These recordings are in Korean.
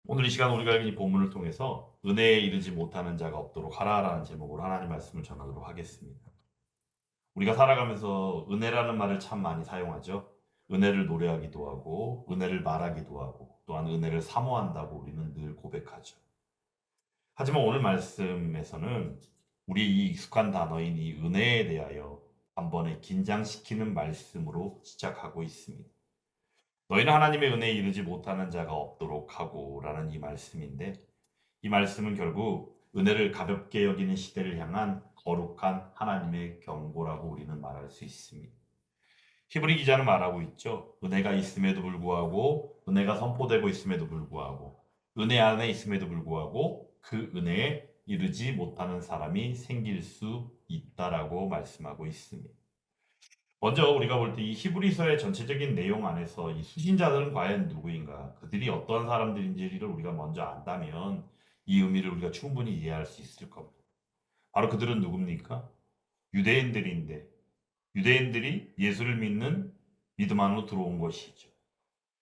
오늘 이 시간 우리가 읽은 이 본문을 통해서 은혜에 이르지 못하는 자가 없도록 하라라는 제목으로 하나님 말씀을 전하도록 하겠습니다. 우리가 살아가면서 은혜라는 말을 참 많이 사용하죠. 은혜를 노래하기도 하고 은혜를 말하기도 하고 또한 은혜를 사모한다고 우리는 늘 고백하죠. 하지만 오늘 말씀에서는 우리 이 익숙한 단어인 이 은혜에 대하여 한번에 긴장시키는 말씀으로 시작하고 있습니다. 너희는 하나님의 은혜에 이르지 못하는 자가 없도록 하고라는 이 말씀인데, 이 말씀은 결국 은혜를 가볍게 여기는 시대를 향한 거룩한 하나님의 경고라고 우리는 말할 수 있습니다. 히브리 기자는 말하고 있죠. 은혜가 있음에도 불구하고, 은혜가 선포되고 있음에도 불구하고, 은혜 안에 있음에도 불구하고 그 은혜에 이르지 못하는 사람이 생길 수 있다라고 말씀하고 있습니다. 먼저 우리가 볼 때 이 히브리서의 전체적인 내용 안에서 이 수신자들은 과연 누구인가, 그들이 어떠한 사람들인지를 우리가 먼저 안다면 이 의미를 우리가 충분히 이해할 수 있을 겁니다. 바로 그들은 누굽니까? 유대인들인데, 유대인들이 예수를 믿는 믿음 안으로 들어온 것이죠.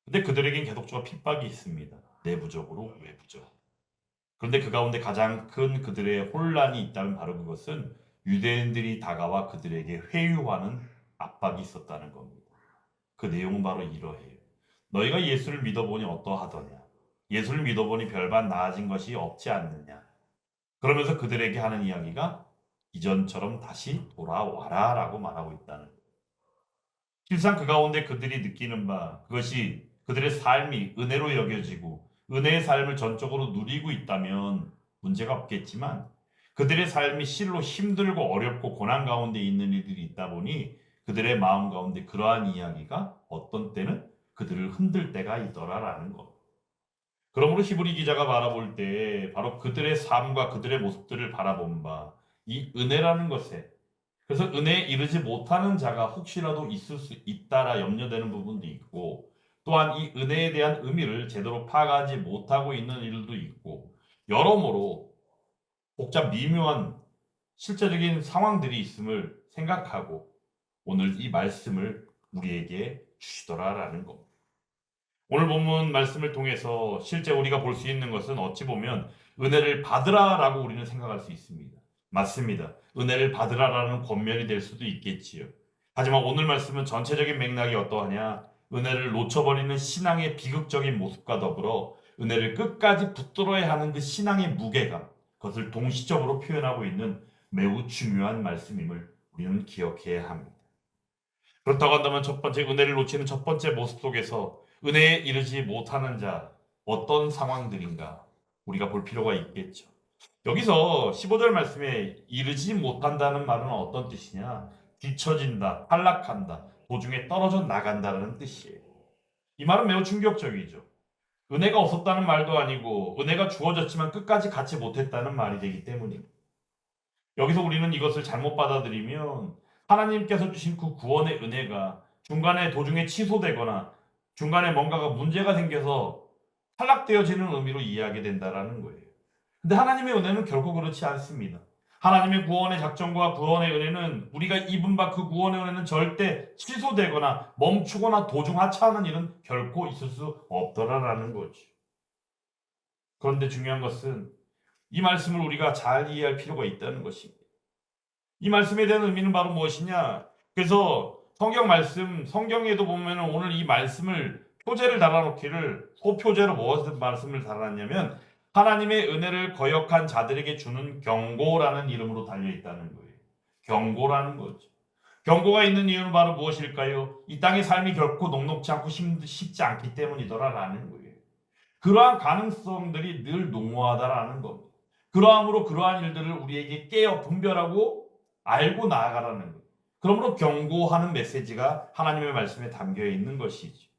근데 그들에겐 계속적으로 핍박이 있습니다. 내부적으로, 외부적으로. 그런데 그 가운데 가장 큰 그들의 혼란이 있다면 바로 그것은 유대인들이 다가와 그들에게 회유하는 압박이 있었다는 겁니다. 그 내용은 바로 이러해요. 너희가 예수를 믿어보니 어떠하더냐? 예수를 믿어보니 별반 나아진 것이 없지 않느냐? 그러면서 그들에게 하는 이야기가 이전처럼 다시 돌아와라 라고 말하고 있다는 거예요. 실상 그 가운데 그들이 느끼는 바, 그것이 그들의 삶이 은혜로 여겨지고 은혜의 삶을 전적으로 누리고 있다면 문제가 없겠지만, 그들의 삶이 실로 힘들고 어렵고 고난 가운데 있는 일들이 있다 보니 그들의 마음 가운데 그러한 이야기가 어떤 때는 그들을 흔들 때가 있더라라는 것. 그러므로 히브리 기자가 바라볼 때 바로 그들의 삶과 그들의 모습들을 바라본 바, 이 은혜라는 것에, 그래서 은혜에 이르지 못하는 자가 혹시라도 있을 수 있다라 염려되는 부분도 있고, 또한 이 은혜에 대한 의미를 제대로 파악하지 못하고 있는 일도 있고, 여러모로 복잡 미묘한 실제적인 상황들이 있음을 생각하고 오늘 이 말씀을 우리에게 주시더라라는 겁니다. 오늘 본문 말씀을 통해서 실제 우리가 볼 수 있는 것은 어찌 보면 은혜를 받으라라고 우리는 생각할 수 있습니다. 맞습니다. 은혜를 받으라라는 권면이 될 수도 있겠지요. 하지만 오늘 말씀은 전체적인 맥락이 어떠하냐? 은혜를 놓쳐버리는 신앙의 비극적인 모습과 더불어 은혜를 끝까지 붙들어야 하는 그 신앙의 무게감, 그것을 동시적으로 표현하고 있는 매우 중요한 말씀임을 우리는 기억해야 합니다. 그렇다고 한다면 첫 번째, 은혜를 놓치는 첫 번째 모습 속에서 은혜에 이르지 못하는 자, 어떤 상황들인가 우리가 볼 필요가 있겠죠. 여기서 15절 말씀에 이르지 못한다는 말은 어떤 뜻이냐? 뒤처진다, 탈락한다, 도중에 떨어져 나간다는 뜻이에요. 이 말은 매우 충격적이죠. 은혜가 없었다는 말도 아니고 은혜가 주어졌지만 끝까지 갖지 못했다는 말이 되기 때문입니다. 여기서 우리는 이것을 잘못 받아들이면 하나님께서 주신 그 구원의 은혜가 중간에 도중에 취소되거나 중간에 뭔가가 문제가 생겨서 탈락되어지는 의미로 이해하게 된다라는 거예요. 근데 하나님의 은혜는 결코 그렇지 않습니다. 하나님의 구원의 작정과 구원의 은혜는 우리가 입은 바 그 구원의 은혜는 절대 취소되거나 멈추거나 도중 하차하는 일은 결코 있을 수 없더라라는 거죠. 그런데 중요한 것은 이 말씀을 우리가 잘 이해할 필요가 있다는 것입니다. 이 말씀에 대한 의미는 바로 무엇이냐? 그래서 성경 말씀, 성경에도 보면 오늘 이 말씀을 표제를 달아놓기를 소표제로 무엇을 말씀을 달아놨냐면 하나님의 은혜를 거역한 자들에게 주는 경고라는 이름으로 달려 있다는 거예요. 경고라는 거죠. 경고가 있는 이유는 바로 무엇일까요? 이 땅의 삶이 결코 녹록지 않고 쉽지 않기 때문이더라라는 거예요. 그러한 가능성들이 늘 농후하다라는 겁니다. 그러함으로 그러한 일들을 우리에게 깨어 분별하고 알고 나아가라는 거예요. 그러므로 경고하는 메시지가 하나님의 말씀에 담겨 있는 것이죠.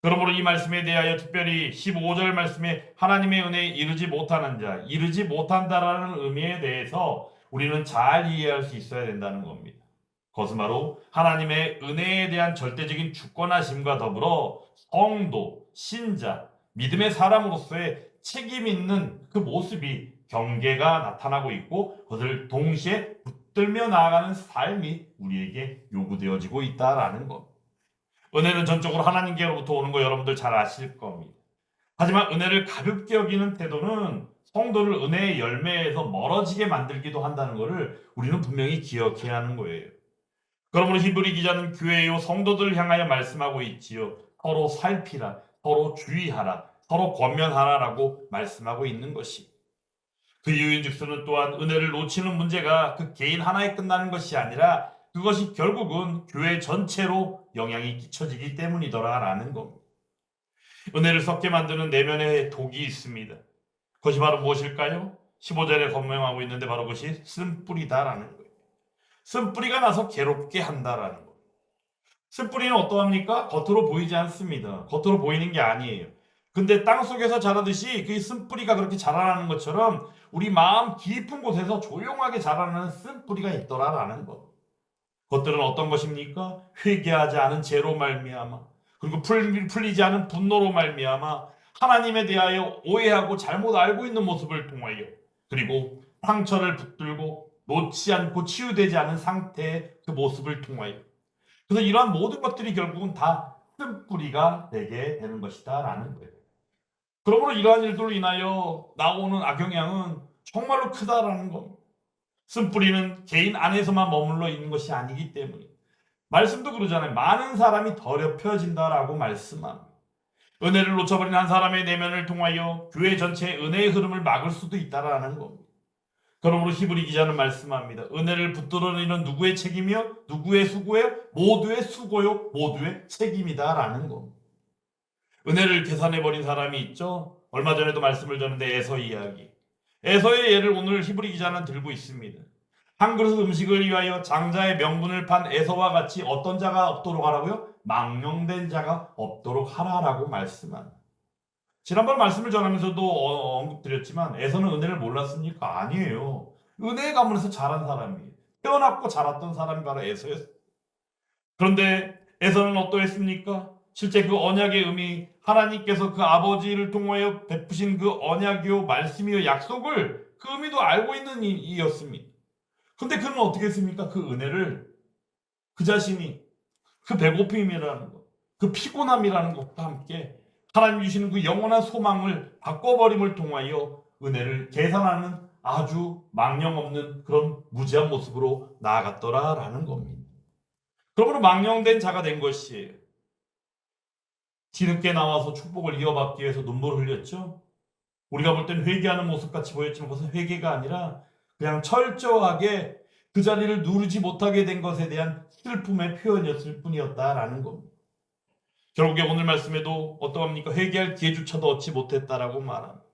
그러므로 이 말씀에 대하여 특별히 15절 말씀에 하나님의 은혜에 이르지 못하는 자, 이르지 못한다라는 의미에 대해서 우리는 잘 이해할 수 있어야 된다는 겁니다. 그것은 바로 하나님의 은혜에 대한 절대적인 주권하심과 더불어 성도, 신자, 믿음의 사람으로서의 책임 있는 그 모습이 경계가 나타나고 있고 그것을 동시에 붙들며 나아가는 삶이 우리에게 요구되어지고 있다라는 것. 은혜는 전적으로 하나님께로부터 오는 거 여러분들 잘 아실 겁니다. 하지만 은혜를 가볍게 여기는 태도는 성도를 은혜의 열매에서 멀어지게 만들기도 한다는 것을 우리는 분명히 기억해야 하는 거예요. 그러므로 히브리 기자는 교회요 성도들을 향하여 말씀하고 있지요. 서로 살피라, 서로 주의하라, 서로 권면하라라고 말씀하고 있는 것이. 그 이유인즉서는 또한 은혜를 놓치는 문제가 그 개인 하나에 끝나는 것이 아니라 그것이 결국은 교회 전체로 영향이 끼쳐지기 때문이더라라는 겁니다. 은혜를 썩게 만드는 내면의 독이 있습니다. 그것이 바로 무엇일까요? 15절에 건명하고 있는데 바로 그것이 쓴뿌리다라는 거예요. 쓴뿌리가 나서 괴롭게 한다라는 거예요. 쓴뿌리는 어떠합니까? 겉으로 보이지 않습니다. 겉으로 보이는 게 아니에요. 근데 땅속에서 자라듯이 그 쓴뿌리가 그렇게 자라나는 것처럼 우리 마음 깊은 곳에서 조용하게 자라나는 쓴뿌리가 있더라라는 것. 그것들은 어떤 것입니까? 회개하지 않은 죄로 말미암아, 그리고 풀리지 않은 분노로 말미암아 하나님에 대하여 오해하고 잘못 알고 있는 모습을 통하여, 그리고 상처를 붙들고 놓지 않고 치유되지 않은 상태의 그 모습을 통하여, 그래서 이러한 모든 것들이 결국은 다 쓴뿌리가 되게 되는 것이다 라는 거예요. 그러므로 이러한 일들로 인하여 나오는 악영향은 정말로 크다라는 겁니다. 쓴뿌리는 개인 안에서만 머물러 있는 것이 아니기 때문에, 말씀도 그러잖아요. 많은 사람이 더럽혀진다라고 말씀합니다. 은혜를 놓쳐버린 한 사람의 내면을 통하여 교회 전체의 은혜의 흐름을 막을 수도 있다라는 겁니다. 그러므로 히브리 기자는 말씀합니다. 은혜를 붙들어내는 누구의 책임이요? 누구의 수고요? 모두의 수고요? 모두의 책임이다라는 겁니다. 은혜를 계산해버린 사람이 있죠. 얼마 전에도 말씀을 드렸는데 에서 이야기. 에서의 예를 오늘 히브리 기자는 들고 있습니다. 한 그릇 음식을 위하여 장자의 명분을 판 에서와 같이 어떤 자가 없도록 하라고요? 망령된 자가 없도록 하라라고 말씀합니다. 지난번 말씀을 전하면서도 언급드렸지만 에서는 은혜를 몰랐습니까? 아니에요. 은혜의 가문에서 자란 사람이에요. 태어났고 자랐던 사람이 바로 에서였어요. 그런데 에서는 어떠했습니까? 실제 그 언약의 의미, 하나님께서 그 아버지를 통하여 베푸신 그 언약이요 말씀이요 약속을 그 의미도 알고 있는 이였습니다. 근데 그는 어떻게 했습니까? 그 은혜를 그 자신이 그 배고픔이라는 것, 그 피곤함이라는 것과 함께 하나님 주시는 그 영원한 소망을 바꿔버림을 통하여 은혜를 계산하는 아주 망령 없는 그런 무지한 모습으로 나아갔더라라는 겁니다. 그러므로 망령된 자가 된 것이에요. 뒤늦게 나와서 축복을 이어받기 위해서 눈물을 흘렸죠. 우리가 볼 땐 회개하는 모습같이 보였지만 그것은 회개가 아니라 그냥 철저하게 그 자리를 누르지 못하게 된 것에 대한 슬픔의 표현이었을 뿐이었다라는 겁니다. 결국에 오늘 말씀에도 어떠합니까? 회개할 기회조차도 얻지 못했다라고 말합니다.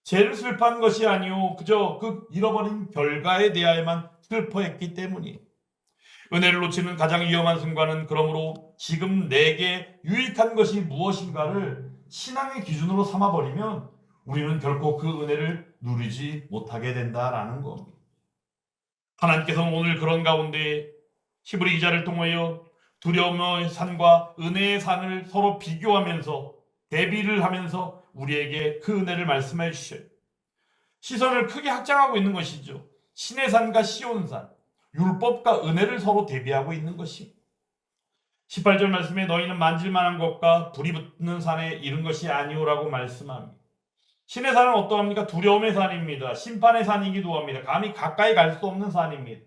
죄를 슬퍼한 것이 아니오 그저 그 잃어버린 결과에 대하여만 슬퍼했기 때문이에요. 은혜를 놓치는 가장 위험한 순간은 그러므로 지금 내게 유익한 것이 무엇인가를 신앙의 기준으로 삼아버리면 우리는 결코 그 은혜를 누리지 못하게 된다라는 겁니다. 하나님께서는 오늘 그런 가운데 히브리 기자를 통하여 두려움의 산과 은혜의 산을 서로 비교하면서 대비를 하면서 우리에게 그 은혜를 말씀해 주셔요. 시선을 크게 확장하고 있는 것이죠. 신의 산과 시온산, 율법과 은혜를 서로 대비하고 있는 것이. 18절 말씀에 너희는 만질만한 것과 불이 붙는 산에 이른 것이 아니오라고 말씀합니다. 신의 산은 어떠합니까? 두려움의 산입니다. 심판의 산이기도 합니다. 감히 가까이 갈 수 없는 산입니다.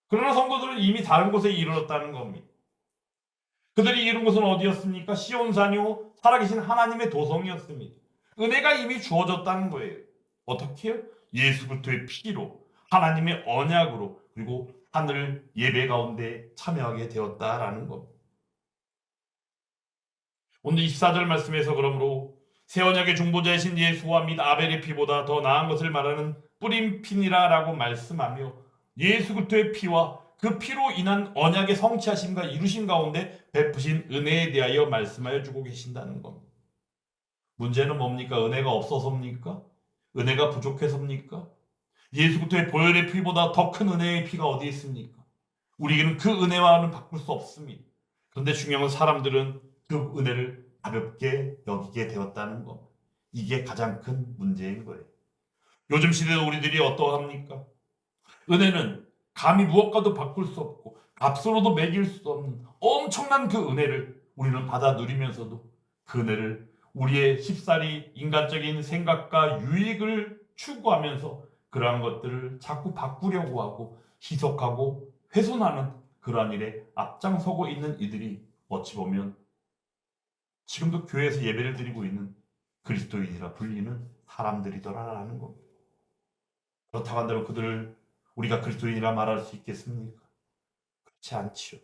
그러나 성도들은 이미 다른 곳에 이르렀다는 겁니다. 그들이 이룬 곳은 어디였습니까? 시온산이요 살아계신 하나님의 도성이었습니다. 은혜가 이미 주어졌다는 거예요. 어떻게요? 예수 그리스도의 피로, 하나님의 언약으로, 그리고 하늘 예배 가운데 참여하게 되었다라는 겁니다. 오늘 24절 말씀에서 그러므로 새 언약의 중보자이신 예수와 및 아벨의 피보다 더 나은 것을 말하는 뿌린 피니라라고 말씀하며 예수 그리스도의 피와 그 피로 인한 언약의 성취하심과 이루심 가운데 베푸신 은혜에 대하여 말씀하여 주고 계신다는 겁니다. 문제는 뭡니까? 은혜가 없어서입니까? 은혜가 부족해서입니까? 예수 그리스도의 보혈의 피보다 더 큰 은혜의 피가 어디 있습니까? 우리에게는 그 은혜와는 바꿀 수 없습니다. 그런데 중요한 건 사람들은 그 은혜를 가볍게 여기게 되었다는 것. 이게 가장 큰 문제인 거예요. 요즘 시대의 우리들이 어떠합니까? 은혜는 감히 무엇과도 바꿀 수 없고 값으로도 매길 수 없는 엄청난 그 은혜를 우리는 받아 누리면서도 그 은혜를 우리의 쉽사리 인간적인 생각과 유익을 추구하면서 그러한 것들을 자꾸 바꾸려고 하고 희석하고 훼손하는 그러한 일에 앞장서고 있는 이들이 어찌 보면 지금도 교회에서 예배를 드리고 있는 그리스도인이라 불리는 사람들이더라라는 겁니다. 그렇다고 한다면 그들을 우리가 그리스도인이라 말할 수 있겠습니까? 그렇지 않지요.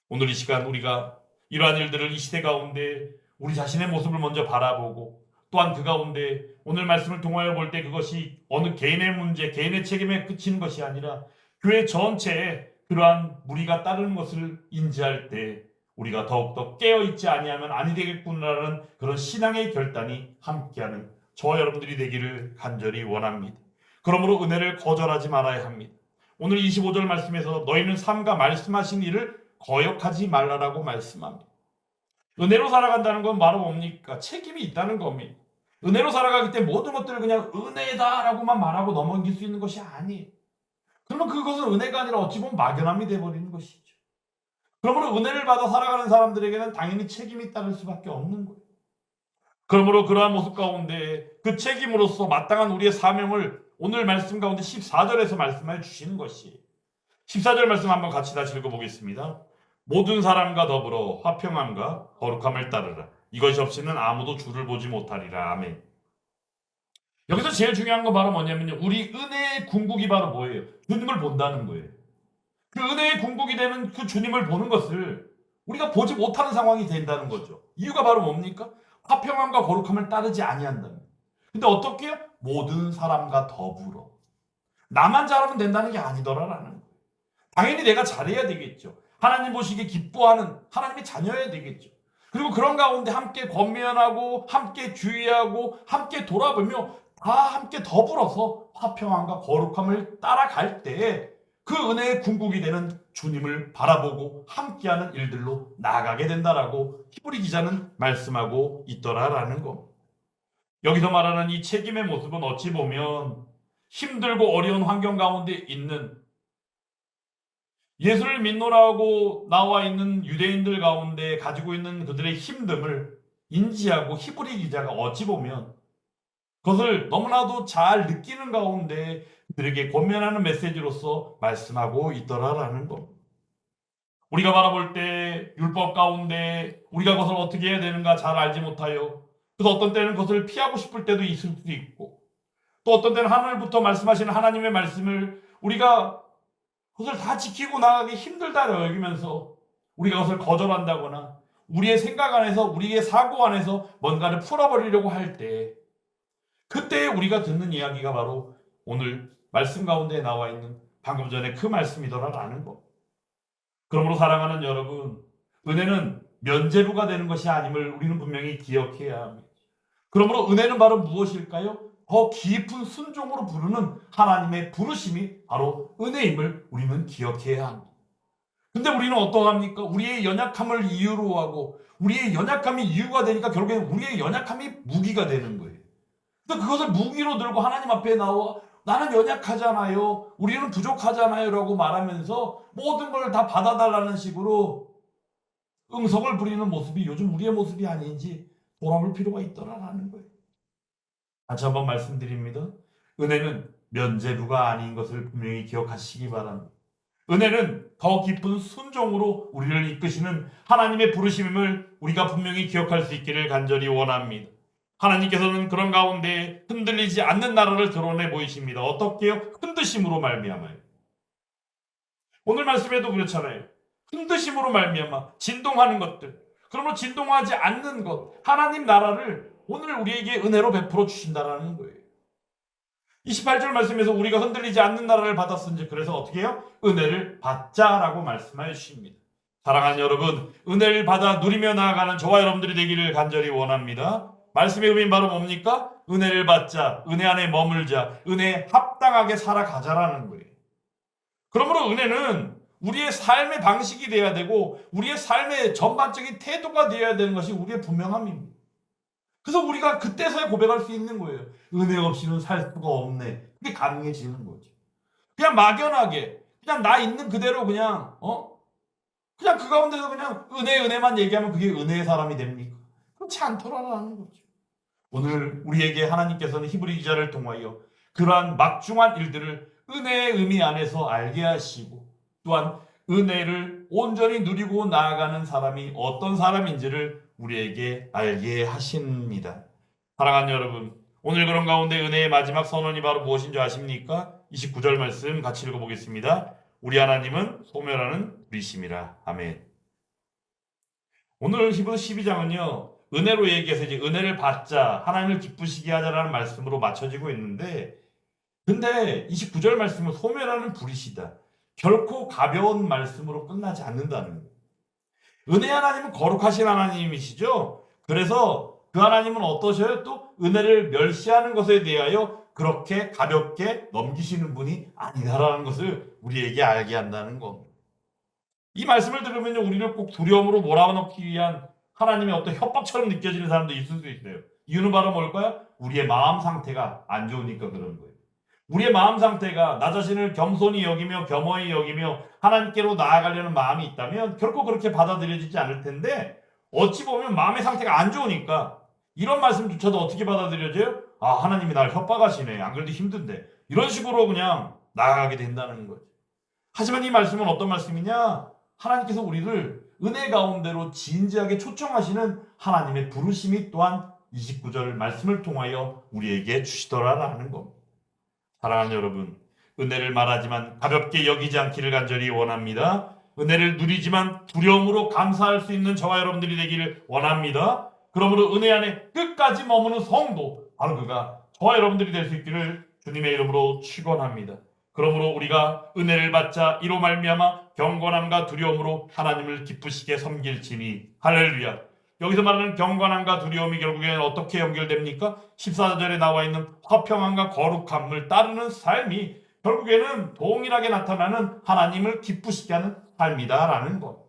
오늘 이 시간 우리가 이러한 일들을 이 시대 가운데 우리 자신의 모습을 먼저 바라보고 또한 그 가운데 오늘 말씀을 통하여 볼 때 그것이 어느 개인의 문제, 개인의 책임에 그치는 것이 아니라 교회 전체에 그러한 무리가 따르는 것을 인지할 때 우리가 더욱더 깨어있지 아니하면 아니 되겠구나라는 그런 신앙의 결단이 함께하는 저와 여러분들이 되기를 간절히 원합니다. 그러므로 은혜를 거절하지 말아야 합니다. 오늘 25절 말씀에서 너희는 삼가 말씀하신 일을 거역하지 말라라고 말씀합니다. 은혜로 살아간다는 건 바로 뭡니까? 책임이 있다는 겁니다. 은혜로 살아가기 때문에 모든 것들을 그냥 은혜다라고만 말하고 넘어길 수 있는 것이 아니에요. 그러면 그것은 은혜가 아니라 어찌 보면 막연함이 되어버리는 것이죠. 그러므로 은혜를 받아 살아가는 사람들에게는 당연히 책임이 따를 수밖에 없는 거예요. 그러므로 그러한 모습 가운데 그 책임으로서 마땅한 우리의 사명을 오늘 말씀 가운데 14절에서 말씀해 주시는 것이 14절 말씀 한번 같이 다시 읽어보겠습니다. 모든 사람과 더불어 화평함과 거룩함을 따르라. 이것이 없이는 아무도 주를 보지 못하리라. 아멘. 여기서 제일 중요한 건 바로 뭐냐면요. 우리 은혜의 궁극이 바로 뭐예요? 주님을 본다는 거예요. 그 은혜의 궁극이 되는 그 주님을 보는 것을 우리가 보지 못하는 상황이 된다는 거죠. 이유가 바로 뭡니까? 화평함과 거룩함을 따르지 아니한다는. 근데 어떻게 해요? 모든 사람과 더불어. 나만 잘하면 된다는 게 아니더라라는 거예요. 당연히 내가 잘해야 되겠죠. 하나님 보시기에 기뻐하는 하나님의 자녀여야 되겠죠. 그리고 그런 가운데 함께 권면하고 함께 주의하고 함께 돌아보며 다 함께 더불어서 화평함과 거룩함을 따라갈 때 그 은혜의 궁극이 되는 주님을 바라보고 함께하는 일들로 나아가게 된다라고 히브리 기자는 말씀하고 있더라라는 거. 여기서 말하는 이 책임의 모습은 어찌 보면 힘들고 어려운 환경 가운데 있는 예수를 믿노라고 나와 있는 유대인들 가운데 가지고 있는 그들의 힘듦을 인지하고 히브리 기자가 어찌 보면 그것을 너무나도 잘 느끼는 가운데 그들에게 권면하는 메시지로서 말씀하고 있더라라는 것. 우리가 바라볼 때 율법 가운데 우리가 그것을 어떻게 해야 되는가 잘 알지 못하여 그래서 어떤 때는 그것을 피하고 싶을 때도 있을 수도 있고 또 어떤 때는 하늘부터 말씀하시는 하나님의 말씀을 우리가 그것을 다 지키고 나가기 힘들다고 여기면서 우리가 그것을 거절한다거나 우리의 생각 안에서 우리의 사고 안에서 뭔가를 풀어버리려고 할 때 그때 우리가 듣는 이야기가 바로 오늘 말씀 가운데 나와 있는 방금 전에 그 말씀이더라라는 것. 그러므로 사랑하는 여러분, 은혜는 면죄부가 되는 것이 아님을 우리는 분명히 기억해야 합니다. 그러므로 은혜는 바로 무엇일까요? 더 깊은 순종으로 부르는 하나님의 부르심이 바로 은혜임을 우리는 기억해야 합니다. 근데 우리는 어떠합니까? 우리의 연약함을 이유로 하고 우리의 연약함이 이유가 되니까 결국엔 우리의 연약함이 무기가 되는 거예요. 근데 그것을 무기로 들고 하나님 앞에 나와 나는 연약하잖아요. 우리는 부족하잖아요. 라고 말하면서 모든 걸 다 받아달라는 식으로 응석을 부리는 모습이 요즘 우리의 모습이 아닌지 돌아볼 필요가 있더라라는 거예요. 다시 한번 말씀드립니다. 은혜는 면죄부가 아닌 것을 분명히 기억하시기 바랍니다. 은혜는 더 깊은 순종으로 우리를 이끄시는 하나님의 부르심을 우리가 분명히 기억할 수 있기를 간절히 원합니다. 하나님께서는 그런 가운데 흔들리지 않는 나라를 드러내 보이십니다. 어떻게요? 흔드심으로 말미암아요. 오늘 말씀에도 그렇잖아요. 흔드심으로 말미암아 진동하는 것들. 그러므로 진동하지 않는 것. 하나님 나라를 오늘 우리에게 은혜로 베풀어 주신다라는 거예요. 28절 말씀에서 우리가 흔들리지 않는 나라를 받았은지 그래서 어떻게 해요? 은혜를 받자라고 말씀하여 주십니다. 사랑하는 여러분, 은혜를 받아 누리며 나아가는 저와 여러분들이 되기를 간절히 원합니다. 말씀의 의미는 바로 뭡니까? 은혜를 받자, 은혜 안에 머물자, 은혜에 합당하게 살아가자라는 거예요. 그러므로 은혜는 우리의 삶의 방식이 되어야 되고 우리의 삶의 전반적인 태도가 되어야 되는 것이 우리의 분명함입니다. 그래서 우리가 그때서야 고백할 수 있는 거예요. 은혜 없이는 살 수가 없네. 그게 가능해지는 거죠. 그냥 막연하게 그냥 나 있는 그대로 그냥 그냥 그 가운데서 그냥 은혜만 얘기하면 그게 은혜의 사람이 됩니까? 그렇지 않더라라는 거죠. 오늘 우리에게 하나님께서는 히브리 기자를 통하여 그러한 막중한 일들을 은혜의 의미 안에서 알게 하시고 또한 은혜를 온전히 누리고 나아가는 사람이 어떤 사람인지를 우리에게 알게 하십니다. 사랑하는 여러분, 오늘 그런 가운데 은혜의 마지막 선언이 바로 무엇인 줄 아십니까? 29절 말씀 같이 읽어보겠습니다. 우리 하나님은 소멸하는 우리심이라. 아멘. 오늘 히브리 12장은요. 은혜로 얘기해서 이제 은혜를 받자, 하나님을 기쁘시게 하자라는 말씀으로 맞춰지고 있는데 근데 29절 말씀은 소멸하는 불이시다. 결코 가벼운 말씀으로 끝나지 않는다는 거예요. 은혜 하나님은 거룩하신 하나님이시죠. 그래서 그 하나님은 어떠셔요? 또 은혜를 멸시하는 것에 대하여 그렇게 가볍게 넘기시는 분이 아니다라는 것을 우리에게 알게 한다는 겁니다. 이 말씀을 들으면 우리를 꼭 두려움으로 몰아넣기 위한 하나님의 어떤 협박처럼 느껴지는 사람도 있을 수 있어요. 이유는 바로 뭘까요? 우리의 마음 상태가 안 좋으니까 그런 거예요. 우리의 마음 상태가 나 자신을 겸손히 여기며 겸허히 여기며 하나님께로 나아가려는 마음이 있다면 결코 그렇게 받아들여지지 않을 텐데 어찌 보면 마음의 상태가 안 좋으니까 이런 말씀조차도 어떻게 받아들여져요? 아, 하나님이 날 협박하시네. 안 그래도 힘든데. 이런 식으로 그냥 나아가게 된다는 거죠. 하지만 이 말씀은 어떤 말씀이냐? 하나님께서 우리를 은혜 가운데로 진지하게 초청하시는 하나님의 부르심이 또한 29절 말씀을 통하여 우리에게 주시더라라는 겁니다. 사랑하는 여러분, 은혜를 말하지만 가볍게 여기지 않기를 간절히 원합니다. 은혜를 누리지만 두려움으로 감사할 수 있는 저와 여러분들이 되기를 원합니다. 그러므로 은혜 안에 끝까지 머무는 성도, 바로 그가 저와 여러분들이 될 수 있기를 주님의 이름으로 축원합니다. 그러므로 우리가 은혜를 받자 이로 말미암아 경건함과 두려움으로 하나님을 기쁘시게 섬길지니 할렐루야. 여기서 말하는 경건함과 두려움이 결국에는 어떻게 연결됩니까? 14절에 나와 있는 화평함과 거룩함을 따르는 삶이 결국에는 동일하게 나타나는 하나님을 기쁘시게 하는 삶이다라는 것.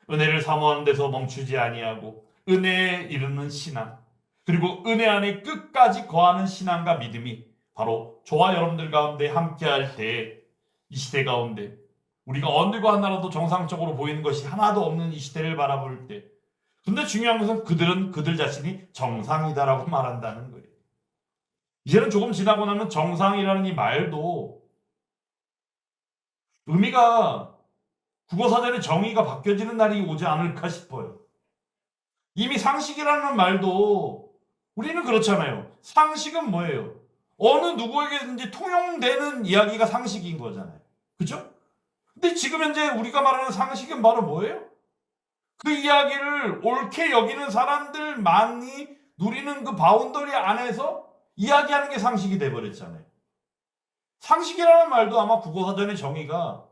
은혜를 사모하는 데서 멈추지 아니하고 은혜에 이르는 신앙, 그리고 은혜 안에 끝까지 거하는 신앙과 믿음이 바로 저와 여러분들 가운데 함께할 때 이 시대 가운데 우리가 어느 거 하나라도 정상적으로 보이는 것이 하나도 없는 이 시대를 바라볼 때 근데 중요한 것은 그들은 그들 자신이 정상이다라고 말한다는 거예요. 이제는 조금 지나고 나면 정상이라는 이 말도 의미가 국어사전의 정의가 바뀌어지는 날이 오지 않을까 싶어요. 이미 상식이라는 말도 우리는 그렇잖아요. 상식은 뭐예요? 어느 누구에게든지 통용되는 이야기가 상식인 거잖아요. 그죠? 근데 지금 현재 우리가 말하는 상식은 바로 뭐예요? 그 이야기를 옳게 여기는 사람들만이 누리는 그 바운더리 안에서 이야기하는 게 상식이 돼버렸잖아요. 상식이라는 말도 아마 국어사전의 정의가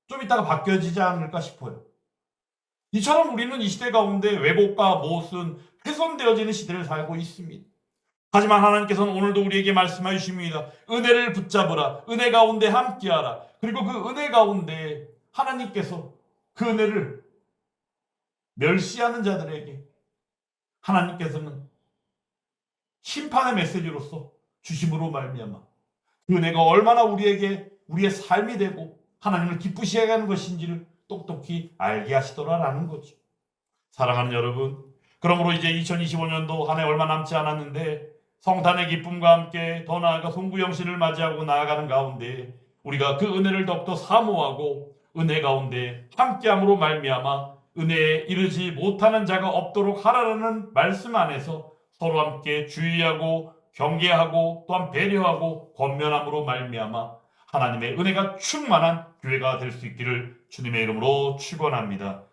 좀 이따가 바뀌어지지 않을까 싶어요. 이처럼 우리는 이 시대 가운데 왜곡과 모순, 훼손되어지는 시대를 살고 있습니다. 하지만 하나님께서는 오늘도 우리에게 말씀해 주십니다. 은혜를 붙잡으라. 은혜 가운데 함께하라. 그리고 그 은혜 가운데 하나님께서 그 은혜를 멸시하는 자들에게 하나님께서는 심판의 메시지로서 주심으로 말미암아 그 은혜가 얼마나 우리에게 우리의 삶이 되고 하나님을 기쁘시게 하는 것인지를 똑똑히 알게 하시더라라는 거죠. 사랑하는 여러분, 그러므로 이제 2025년도 한 해 얼마 남지 않았는데 성탄의 기쁨과 함께 더 나아가 송구영신을 맞이하고 나아가는 가운데 우리가 그 은혜를 더욱더 사모하고 은혜 가운데 함께함으로 말미암아 은혜에 이르지 못하는 자가 없도록 하라는 말씀 안에서 서로 함께 주의하고 경계하고 또한 배려하고 권면함으로 말미암아 하나님의 은혜가 충만한 교회가 될 수 있기를 주님의 이름으로 축원합니다.